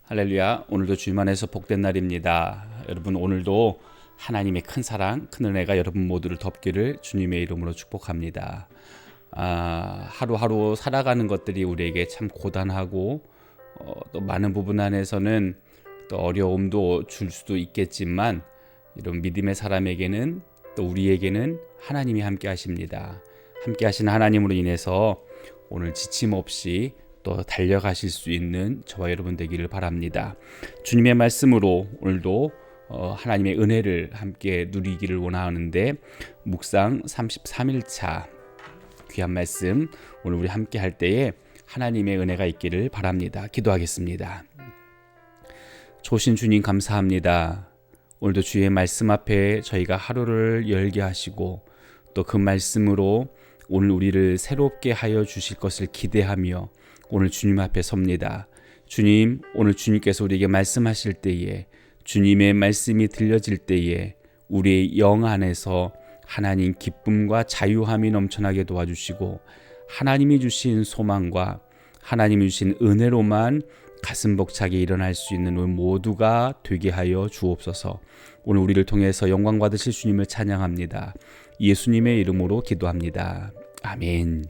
할렐루야. 오늘도 주님 안에서 복된 날입니다. 여러분, 오늘도 하나님의 큰 사랑, 큰 은혜가 여러분 모두를 덮기를 주님의 이름으로 축복합니다. 하루하루 살아가는 것들이 우리에게 참 고단하고 또 많은 부분 안에서는 또 어려움도 줄 수도 있겠지만, 이런 믿음의 사람에게는 또 우리에게는 하나님이 함께 하십니다. 함께 하시는 하나님으로 인해서 오늘 지침 없이 또 달려가실 수 있는 저와 여러분 되기를 바랍니다. 주님의 말씀으로 오늘도 하나님의 은혜를 함께 누리기를 원하는데, 묵상 33일차 귀한 말씀 오늘 우리 함께 할 때에 하나님의 은혜가 있기를 바랍니다. 기도하겠습니다. 좋으신 주님 감사합니다. 오늘도 주의 말씀 앞에 저희가 하루를 열게 하시고 또 그 말씀으로 오늘 우리를 새롭게 하여 주실 것을 기대하며 오늘 주님 앞에 섭니다. 주님, 오늘 주님께서 우리에게 말씀하실 때에, 주님의 말씀이 들려질 때에 우리의 영 안에서 하나님 기쁨과 자유함이 넘쳐나게 도와주시고, 하나님이 주신 소망과 하나님이 주신 은혜로만 가슴 벅차게 일어날 수 있는 우리 모두가 되게 하여 주옵소서. 오늘 우리를 통해서 영광 받으실 주님을 찬양합니다. 예수님의 이름으로 기도합니다. 아멘.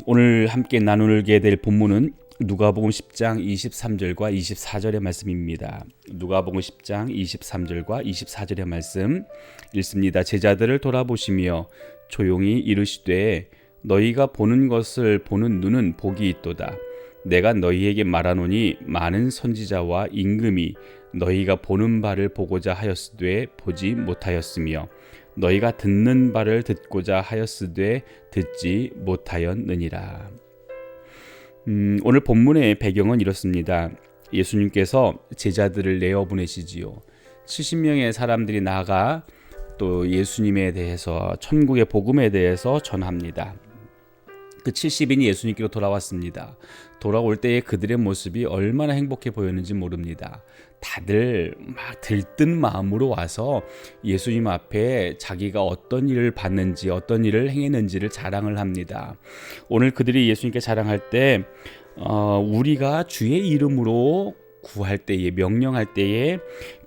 오늘 함께 나누게 될 본문은 누가복음 10장 23절과 24절의 말씀입니다. 누가복음 10장 23절과 24절의 말씀 읽습니다. 제자들을 돌아보시며 조용히 이르시되 너희가 보는 것을 보는 눈은 복이 있도다. 내가 너희에게 말하노니 많은 선지자와 임금이 너희가 보는 바를 보고자 하였으되 보지 못하였으며 너희가 듣는 바를 듣고자 하였으되 듣지 못하였느니라. 오늘 본문의 배경은 이렇습니다. 예수님께서 제자들을 내어 보내시지요. 70명의 사람들이 나가 또 예수님에 대해서, 천국의 복음에 대해서 전합니다. 그 70인이 예수님께로 돌아왔습니다. 돌아올 때의 그들의 모습이 얼마나 행복해 보였는지 모릅니다. 다들 막 들뜬 마음으로 와서 예수님 앞에 자기가 어떤 일을 봤는지, 어떤 일을 행했는지를 자랑을 합니다. 오늘 그들이 예수님께 자랑할 때 우리가 주의 이름으로 구할 때에, 명령할 때에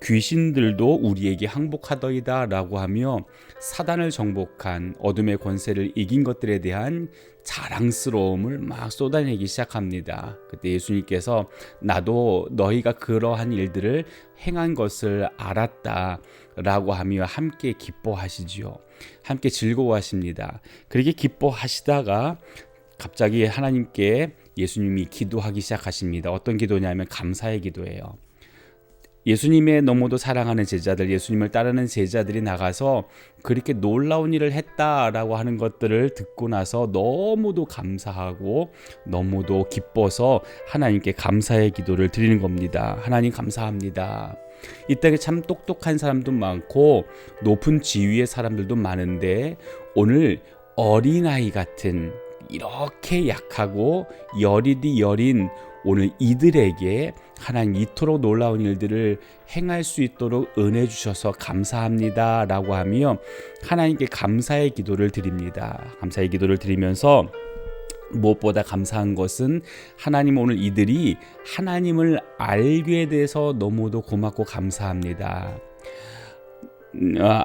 귀신들도 우리에게 항복하더이다 라고 하며 사단을 정복한, 어둠의 권세를 이긴 것들에 대한 자랑스러움을 막 쏟아내기 시작합니다. 그때 예수님께서 나도 너희가 그러한 일들을 행한 것을 알았다 라고 하며 함께 기뻐하시지요. 함께 즐거워하십니다. 그렇게 기뻐하시다가 갑자기 하나님께 예수님이 기도하기 시작하십니다. 어떤 기도냐면 감사의 기도예요. 예수님의 너무도 사랑하는 제자들, 예수님을 따르는 제자들이 나가서 그렇게 놀라운 일을 했다라고 하는 것들을 듣고 나서 너무도 감사하고 너무도 기뻐서 하나님께 감사의 기도를 드리는 겁니다. 하나님 감사합니다. 이 땅에 참 똑똑한 사람도 많고 높은 지위의 사람들도 많은데, 오늘 어린아이 같은 이렇게 약하고 여리디 여린 오늘 이들에게 하나님 이토록 놀라운 일들을 행할 수 있도록 은혜 주셔서 감사합니다 라고 하며 하나님께 감사의 기도를 드립니다. 감사의 기도를 드리면서 무엇보다 감사한 것은 하나님, 오늘 이들이 하나님을 알게 돼서 너무도 고맙고 감사합니다.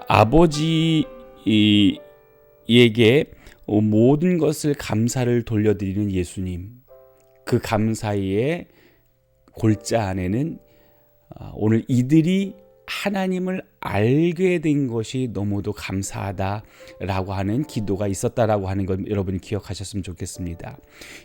아버지에게 모든 것을 감사를 돌려드리는 예수님, 그 감사의 골자 안에는 오늘 이들이 하나님을 알게 된 것이 너무도 감사하다라고 하는 기도가 있었다라고 하는 것 여러분이 기억하셨으면 좋겠습니다.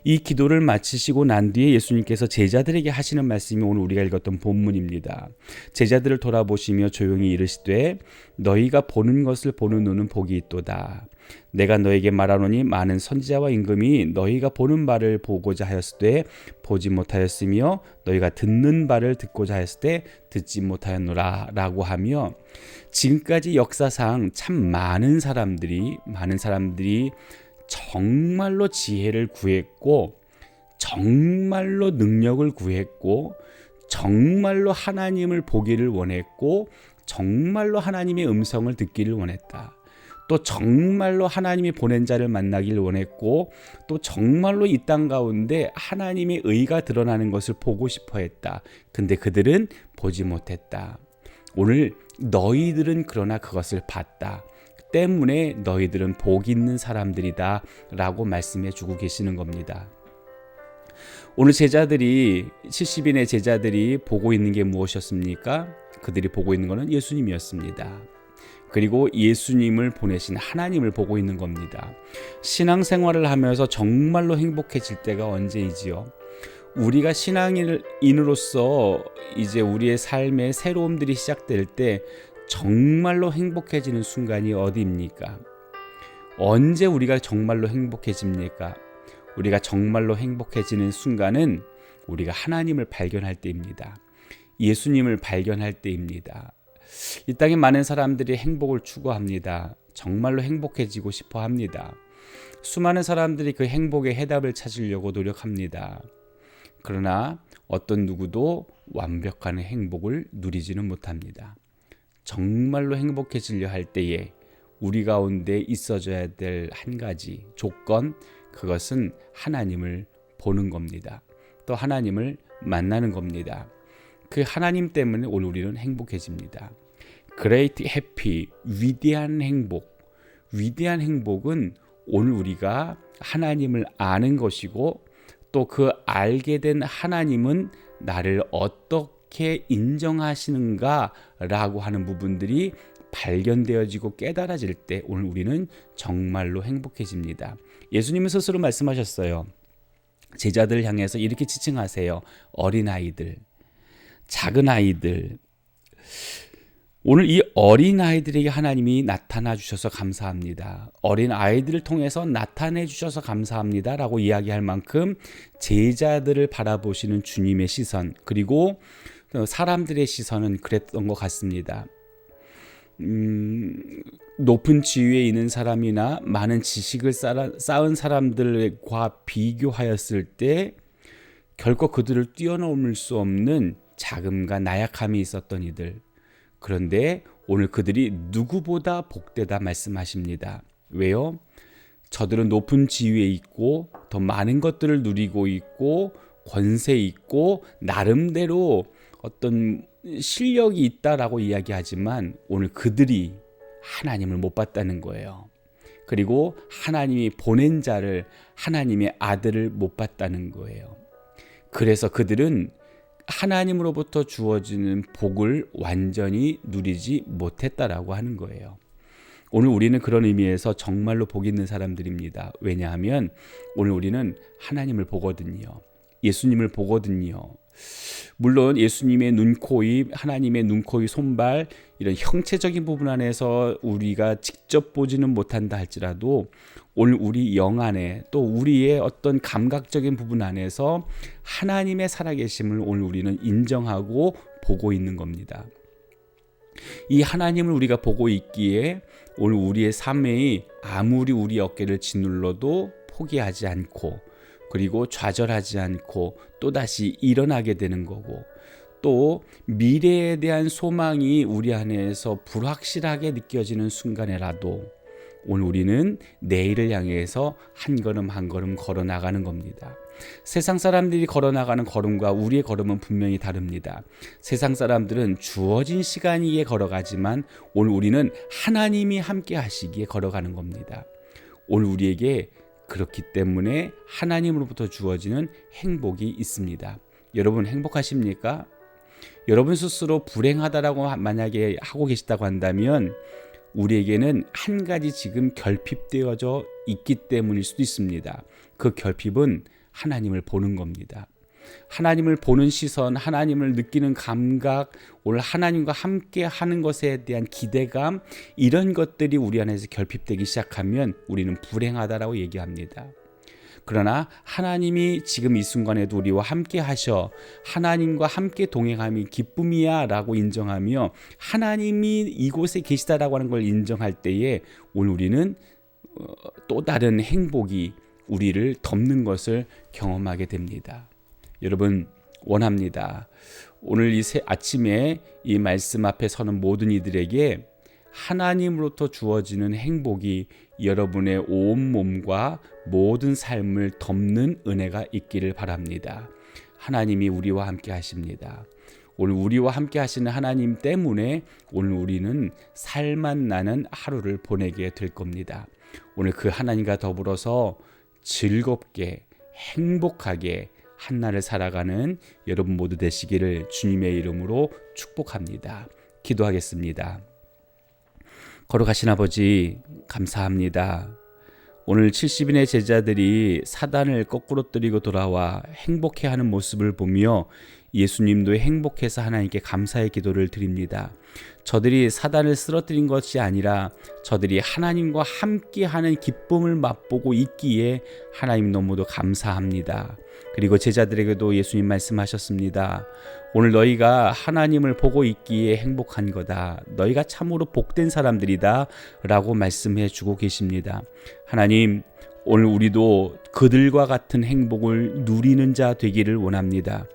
이 기도를 마치시고 난 뒤에 예수님께서 제자들에게 하시는 말씀이 오늘 우리가 읽었던 본문입니다. 제자들을 돌아보시며 조용히 이르시되 너희가 보는 것을 보는 눈은 복이 있도다. 내가 너에게 말하노니 많은 선지자와 임금이 너희가 보는 바를 보고자 하였으되 보지 못하였으며 너희가 듣는 바를 듣고자 하였으되 듣지 못하였노라 라고 하며, 지금까지 역사상 참 많은 사람들이 정말로 지혜를 구했고, 정말로 능력을 구했고, 정말로 하나님을 보기를 원했고, 정말로 하나님의 음성을 듣기를 원했다. 또 정말로 하나님이 보낸 자를 만나길 원했고 또 정말로 이 땅 가운데 하나님의 의가 드러나는 것을 보고 싶어 했다. 근데 그들은 보지 못했다. 오늘 너희들은 그러나 그것을 봤다. 때문에 너희들은 복 있는 사람들이다 라고 말씀해 주고 계시는 겁니다. 오늘 제자들이 70인의 제자들이 보고 있는 게 무엇이었습니까? 그들이 보고 있는 것은 예수님이었습니다. 그리고 예수님을 보내신 하나님을 보고 있는 겁니다. 신앙생활을 하면서 정말로 행복해질 때가 언제이지요? 우리가 신앙인으로서 이제 우리의 삶의 새로움들이 시작될 때 정말로 행복해지는 순간이 어디입니까? 언제 우리가 정말로 행복해집니까? 우리가 정말로 행복해지는 순간은 우리가 하나님을 발견할 때입니다. 예수님을 발견할 때입니다. 이 땅에 많은 사람들이 행복을 추구합니다. 정말로 행복해지고 싶어 합니다. 수많은 사람들이 그 행복의 해답을 찾으려고 노력합니다. 그러나 어떤 누구도 완벽한 행복을 누리지는 못합니다. 정말로 행복해지려 할 때에 우리 가운데 있어져야 될 한 가지 조건, 그것은 하나님을 보는 겁니다. 또 하나님을 만나는 겁니다. 그 하나님 때문에 오늘 우리는 행복해집니다. Great Happy, 위대한 행복. 위대한 행복은 오늘 우리가 하나님을 아는 것이고 또 그 알게 된 하나님은 나를 어떻게 인정하시는가 라고 하는 부분들이 발견되어지고 깨달아질 때 오늘 우리는 정말로 행복해집니다. 예수님은 스스로 말씀하셨어요. 제자들을 향해서 이렇게 지칭하세요. 어린아이들, 작은 아이들. 오늘 이 어린아이들에게 하나님이 나타나 주셔서 감사합니다. 어린아이들을 통해서 나타내 주셔서 감사합니다 라고 이야기할 만큼 제자들을 바라보시는 주님의 시선, 그리고 사람들의 시선은 그랬던 것 같습니다. 높은 지위에 있는 사람이나 많은 지식을 쌓은 사람들과 비교하였을 때 결코 그들을 뛰어넘을 수 없는 자금과 나약함이 있었던 이들. 그런데 오늘 그들이 누구보다 복되다 말씀하십니다. 왜요? 저들은 높은 지위에 있고 더 많은 것들을 누리고 있고 권세 있고 나름대로 어떤 실력이 있다라고 이야기하지만 오늘 그들이 하나님을 못 봤다는 거예요. 그리고 하나님이 보낸 자를, 하나님의 아들을 못 봤다는 거예요. 그래서 그들은 하나님으로부터 주어지는 복을 완전히 누리지 못했다라고 하는 거예요. 오늘 우리는 그런 의미에서 정말로 복 있는 사람들입니다. 왜냐하면 오늘 우리는 하나님을 보거든요. 예수님을 보거든요. 물론 예수님의 눈, 코, 입, 하나님의 눈, 코, 입, 손발 이런 형체적인 부분 안에서 우리가 직접 보지는 못한다 할지라도 오늘 우리 영 안에 또 우리의 어떤 감각적인 부분 안에서 하나님의 살아계심을 오늘 우리는 인정하고 보고 있는 겁니다. 이 하나님을 우리가 보고 있기에 오늘 우리의 삶에 아무리 우리 어깨를 짓눌러도 포기하지 않고 그리고 좌절하지 않고 또다시 일어나게 되는 거고 또 미래에 대한 소망이 우리 안에서 불확실하게 느껴지는 순간에라도 오늘 우리는 내일을 향해서 한 걸음 한 걸음 걸어 나가는 겁니다. 세상 사람들이 걸어 나가는 걸음과 우리의 걸음은 분명히 다릅니다. 세상 사람들은 주어진 시간이기에 걸어가지만 오늘 우리는 하나님이 함께 하시기에 걸어가는 겁니다. 오늘 우리에게 그렇기 때문에 하나님으로부터 주어지는 행복이 있습니다. 여러분 행복하십니까? 여러분 스스로 불행하다라고 만약에 하고 계시다고 한다면 우리에게는 한 가지 지금 결핍되어져 있기 때문일 수도 있습니다. 그 결핍은 하나님을 보는 겁니다. 하나님을 보는 시선, 하나님을 느끼는 감각, 오늘 하나님과 함께 하는 것에 대한 기대감, 이런 것들이 우리 안에서 결핍되기 시작하면 우리는 불행하다라고 얘기합니다. 그러나 하나님이 지금 이 순간에도 우리와 함께 하셔 하나님과 함께 동행함이 기쁨이야 라고 인정하며 하나님이 이곳에 계시다라고 하는 걸 인정할 때에 오늘 우리는 또 다른 행복이 우리를 덮는 것을 경험하게 됩니다. 여러분 원합니다. 오늘 이 아침에 이 말씀 앞에 서는 모든 이들에게 하나님으로부터 주어지는 행복이 여러분의 온 몸과 모든 삶을 덮는 은혜가 있기를 바랍니다. 하나님이 우리와 함께 하십니다. 오늘 우리와 함께 하시는 하나님 때문에 오늘 우리는 살맛 나는 하루를 보내게 될 겁니다. 오늘 그 하나님과 더불어서 즐겁게 행복하게 한날을 살아가는 여러분 모두 되시기를 주님의 이름으로 축복합니다. 기도하겠습니다. 거룩하신 아버지, 감사합니다. 오늘 70인의 제자들이 사단을 거꾸로 뜨리고 돌아와 행복해하는 모습을 보며 예수님도 행복해서 하나님께 감사의 기도를 드립니다. 저들이 사단을 쓰러뜨린 것이 아니라 저들이 하나님과 함께하는 기쁨을 맛보고 있기에 하나님 너무도 감사합니다. 그리고 제자들에게도 예수님 말씀하셨습니다. 오늘 너희가 하나님을 보고 있기에 행복한 거다. 너희가 참으로 복된 사람들이다 라고 말씀해 주고 계십니다. 하나님, 오늘 우리도 그들과 같은 행복을 누리는 자 되기를 원합니다.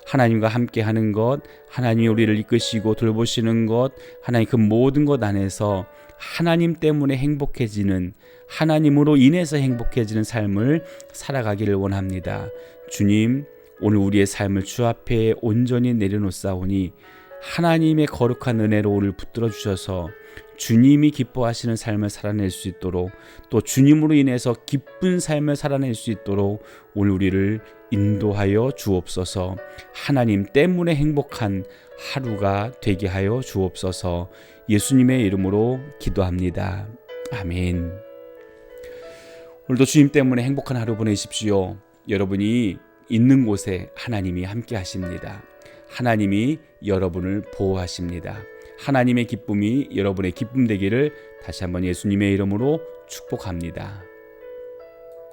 하나님과 함께 하는 것, 하나님이 우리를 이끄시고 돌보시는 것, 하나님 그 모든 것 안에서 하나님 때문에 행복해지는, 하나님으로 인해서 행복해지는 삶을 살아가기를 원합니다. 주님, 오늘 우리의 삶을 주 앞에 온전히 내려놓사오니 하나님의 거룩한 은혜로 우리를 붙들어 주셔서 주님이 기뻐하시는 삶을 살아낼 수 있도록, 또 주님으로 인해서 기쁜 삶을 살아낼 수 있도록 오늘 우리를 인도하여 주옵소서. 하나님 때문에 행복한 하루가 되게 하여 주옵소서. 예수님의 이름으로 기도합니다. 아멘. 오늘도 주님 때문에 행복한 하루 보내십시오. 여러분이 있는 곳에 하나님이 함께 하십니다. 하나님이 여러분을 보호하십니다. 하나님의 기쁨이 여러분의 기쁨 되기를 다시 한번 예수님의 이름으로 축복합니다.